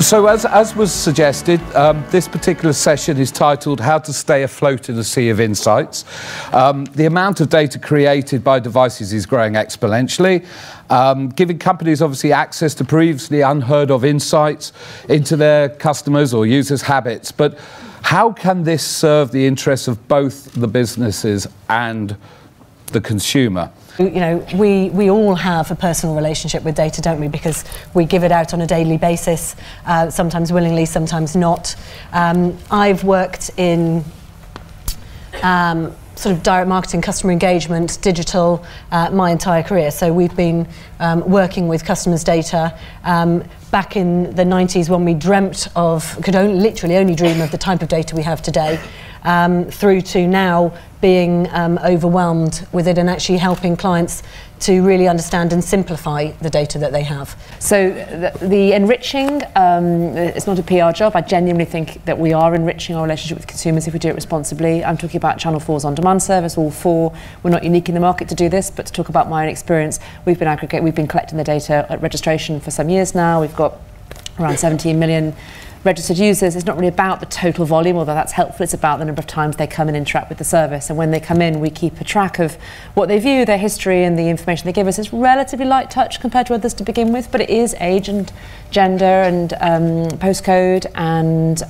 So as was suggested, this particular session is titled How to Stay Afloat in a Sea of Insights. The amount of data created by devices is growing exponentially, giving companies obviously access to previously unheard of insights into their customers' or users' habits. But how can this serve the interests of both the businesses and the consumer? You know, we all have a personal relationship with data, don't we? Because we give it out on a daily basis, sometimes willingly, sometimes not. I've worked in sort of direct marketing, customer engagement, digital, my entire career. So we've been working with customers' data back in the 90s when we dreamt of, literally only dream of the type of data we have today, through to now being overwhelmed with it and actually helping clients to really understand and simplify the data that they have. So the enriching, it's not a PR job. I genuinely think that we are enriching our relationship with consumers if we do it responsibly. I'm talking about Channel 4's on-demand service, all four. We're not unique in the market to do this, but to talk about my own experience, we've been collecting the data at registration for some years now. We've got around 17 million registered users. It's not really about the total volume, although that's helpful. It's about the number of times they come and interact with the service. And when they come in, we keep a track of what they view, their history, and the information they give us. It's relatively light touch compared to others to begin with, but it is age and gender and postcode and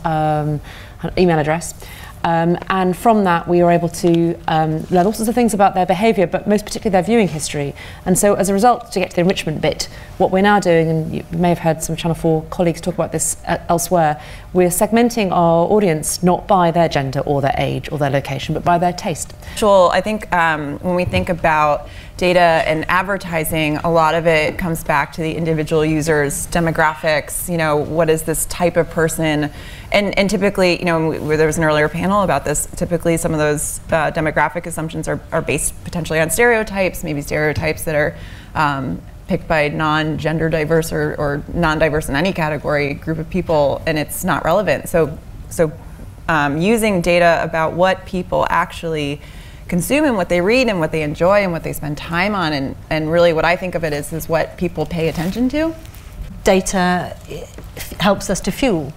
email address. And from that, we are able to learn all sorts of things about their behaviour, but most particularly their viewing history. And so as a result, to get to the enrichment bit, what we're now doing, and you may have heard some Channel 4 colleagues talk about this elsewhere, we're segmenting our audience not by their gender or their age or their location, but by their taste. Well, I think when we think about data and advertising, a lot of it comes back to the individual user's demographics. You know, what is this type of person? And typically, you know, there was an earlier panel about this, typically some of those demographic assumptions are based potentially on stereotypes, maybe stereotypes that are picked by non-gender diverse or non-diverse in any category group of people, and it's not relevant. So using data about what people actually consume and what they read and what they enjoy and what they spend time on, and really what I think of it is what people pay attention to. Data helps us to fuel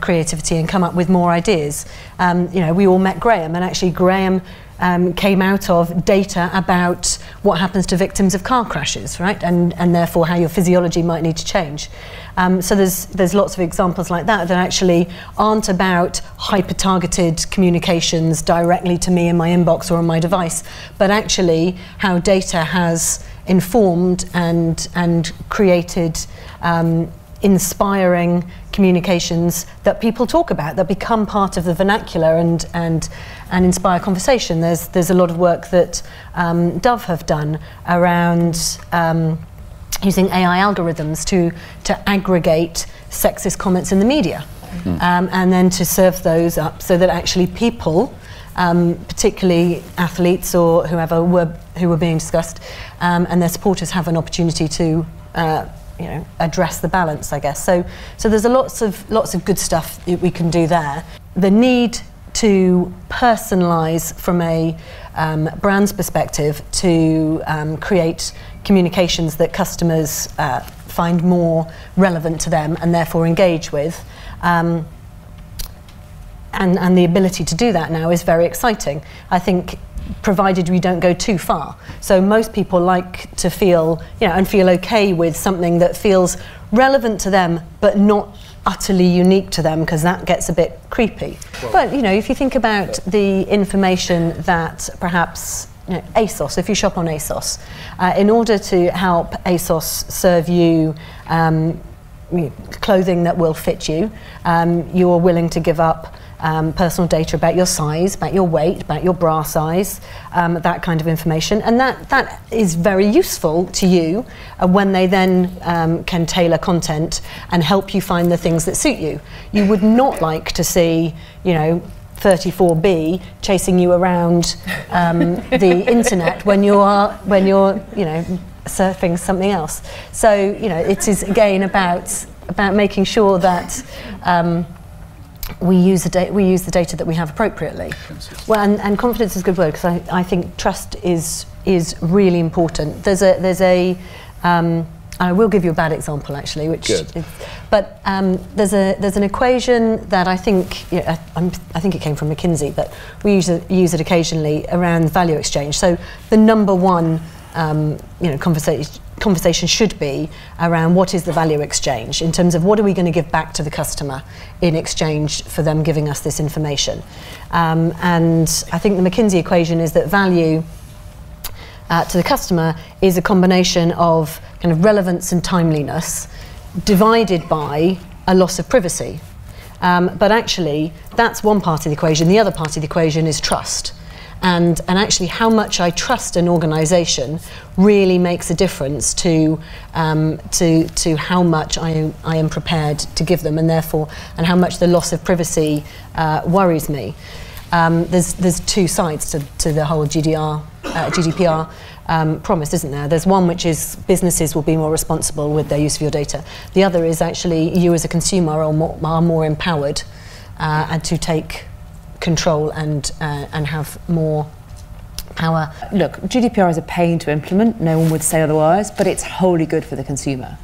creativity and come up with more ideas. You know, we all met Graham, and actually Graham came out of data about what happens to victims of car crashes, right? And therefore how your physiology might need to change. So there's lots of examples like that actually aren't about hyper-targeted communications directly to me in my inbox or on my device, but actually how data has informed and created inspiring communications that people talk about, that become part of the vernacular and inspire conversation. There's a lot of work that Dove have done around using AI algorithms to aggregate sexist comments in the media, and then to serve those up so that actually people, particularly athletes or whoever who were being discussed, and their supporters have an opportunity to you know, address the balance, I guess. So there's lots of good stuff that we can do there. The need to personalise from a brand's perspective to create communications that customers find more relevant to them and therefore engage with. And the ability to do that now is very exciting, I think, provided we don't go too far. So most people like to feel, you know, and feel okay with something that feels relevant to them but not utterly unique to them, because that gets a bit creepy. Well, but you know, if you think about the information that perhaps, you know, ASOS, if you shop on ASOS, in order to help ASOS serve you clothing that will fit you, you are willing to give up personal data about your size, about your weight, about your bra size, that kind of information, and that is very useful to you when they then can tailor content and help you find the things that suit you. You would not like to see, you know, 34B chasing you around the internet when you're you know, surfing something else. So you know, it is again about making sure that we use the data that we have appropriately. Well, and confidence is a good word, because I think trust is really important. There's a I will give you a bad example, actually, which is, but there's an equation that I think, I think it came from McKinsey, but we use it occasionally around value exchange. So the number one conversation should be around what is the value exchange in terms of what are we going to give back to the customer in exchange for them giving us this information. And I think the McKinsey equation is that value to the customer is a combination of kind of relevance and timeliness divided by a loss of privacy. But actually, that's one part of the equation. The other part of the equation is trust. And actually how much I trust an organisation really makes a difference to how much I am prepared to give them, and therefore, and how much the loss of privacy worries me. There's two sides to the whole GDPR promise, isn't there? There's one which is businesses will be more responsible with their use of your data. The other is actually you as a consumer are more empowered and to take control and have more power. Look, GDPR is a pain to implement, no one would say otherwise, but it's wholly good for the consumer.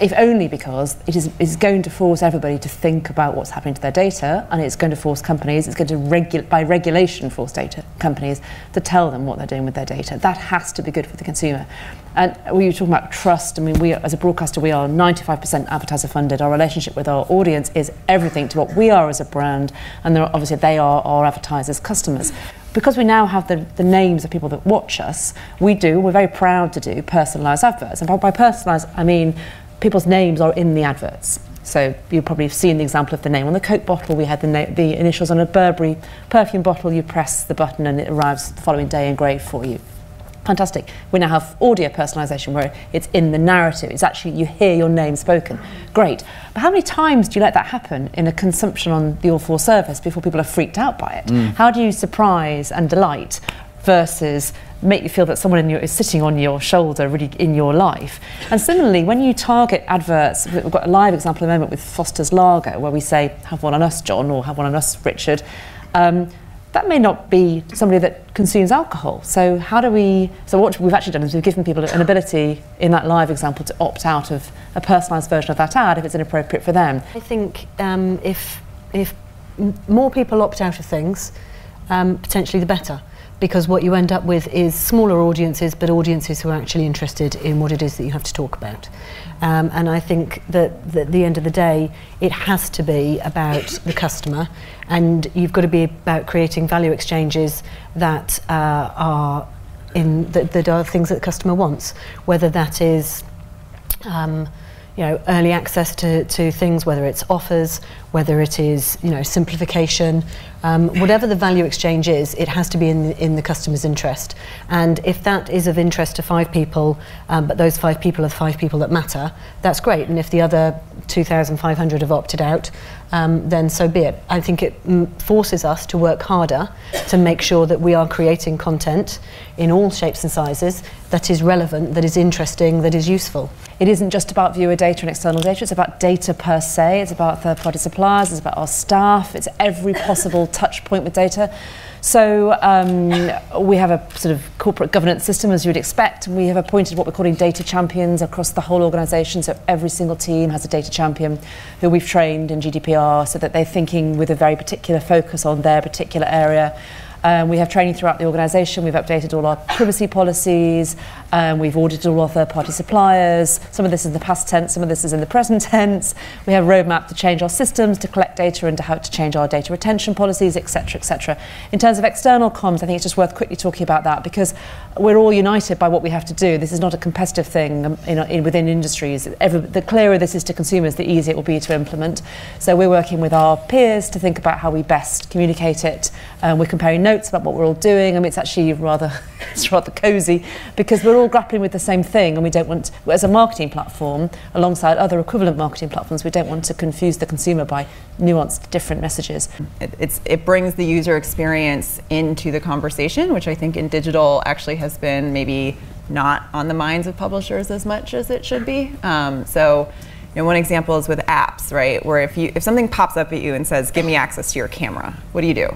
If only because it is going to force everybody to think about what's happening to their data, and it's going to force companies, it's going to by regulation force companies to tell them what they're doing with their data. That has to be good for the consumer. And we were talking about trust. I mean, we as a broadcaster, we are 95% advertiser funded. Our relationship with our audience is everything to what we are as a brand, and obviously they are our advertisers' customers. Because we now have the names of people that watch us, we're very proud to do personalised adverts. And by personalised, I mean people's names are in the adverts. So you've probably seen the example of the name on the Coke bottle. We had the initials on a Burberry perfume bottle. You press the button and it arrives the following day engraved for you. Fantastic. We now have audio personalisation where it's in the narrative. It's actually, you hear your name spoken. Great. But how many times do you let that happen in a consumption on the All4 service before people are freaked out by it? How do you surprise and delight versus make you feel that someone is sitting on your shoulder really in your life? And similarly, when you target adverts, we've got a live example at the moment with Foster's Lager where we say, have one on us, John, or have one on us, Richard. That may not be somebody that consumes alcohol. So what we've actually done is we've given people an ability in that live example to opt out of a personalised version of that ad if it's inappropriate for them. I think if more people opt out of things, potentially the better. Because what you end up with is smaller audiences, but audiences who are actually interested in what it is that you have to talk about. And I think that at the end of the day, it has to be about the customer, and you've got to be about creating value exchanges that are that are things that the customer wants, whether that is early access to things, whether it's offers, whether it is simplification, whatever the value exchange is, it has to be in the customer's interest. And if that is of interest to 5 people, but those 5 people are the 5 people that matter, that's great. And if the other 2,500 have opted out, then so be it. I think it forces us to work harder to make sure that we are creating content in all shapes and sizes that is relevant, that is interesting, that is useful. It isn't just about viewer data and external data, it's about data per se, it's about third-party suppliers, it's about our staff, it's every possible touch point with data. So we have a sort of corporate governance system, as you would expect. We have appointed what we're calling data champions across the whole organisation. So every single team has a data champion who we've trained in GDPR so that they're thinking with a very particular focus on their particular area. We have training throughout the organisation. We've updated all our privacy policies. We've audited all our third-party suppliers. Some of this is in the past tense, some of this is in the present tense. We have a roadmap to change our systems, to collect data, and to how to change our data retention policies, etc., etc. In terms of external comms, I think it's just worth quickly talking about that because we're all united by what we have to do. This is not a competitive thing within industries. The clearer this is to consumers, the easier it will be to implement. So we're working with our peers to think about how we best communicate it. We're comparing notes about what we're all doing. I mean, it's actually rather cosy because we're all grappling with the same thing, and we don't want, as a marketing platform, alongside other equivalent marketing platforms, we don't want to confuse the consumer by nuanced different messages. It brings the user experience into the conversation, which I think in digital actually has been maybe not on the minds of publishers as much as it should be. So, one example is with apps, right? Where if something pops up at you and says, "Give me access to your camera," what do?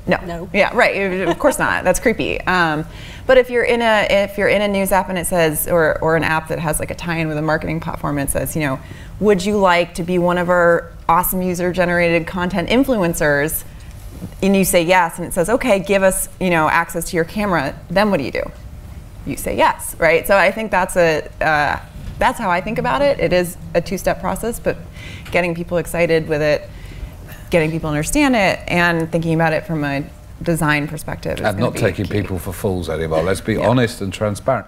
No. Yeah, right. Of course not. That's creepy. But if you're in a news app and it says, or an app that has like a tie-in with a marketing platform, and it says, you know, would you like to be one of our awesome user-generated content influencers? And you say yes, and it says, okay, give us, you know, access to your camera. Then what do? You say yes, right? So I think that's how I think about it. It is a two-step process, but getting people excited with it, getting people to understand it, and thinking about it from a design perspective. And not taking people for fools anymore. Let's be honest and transparent.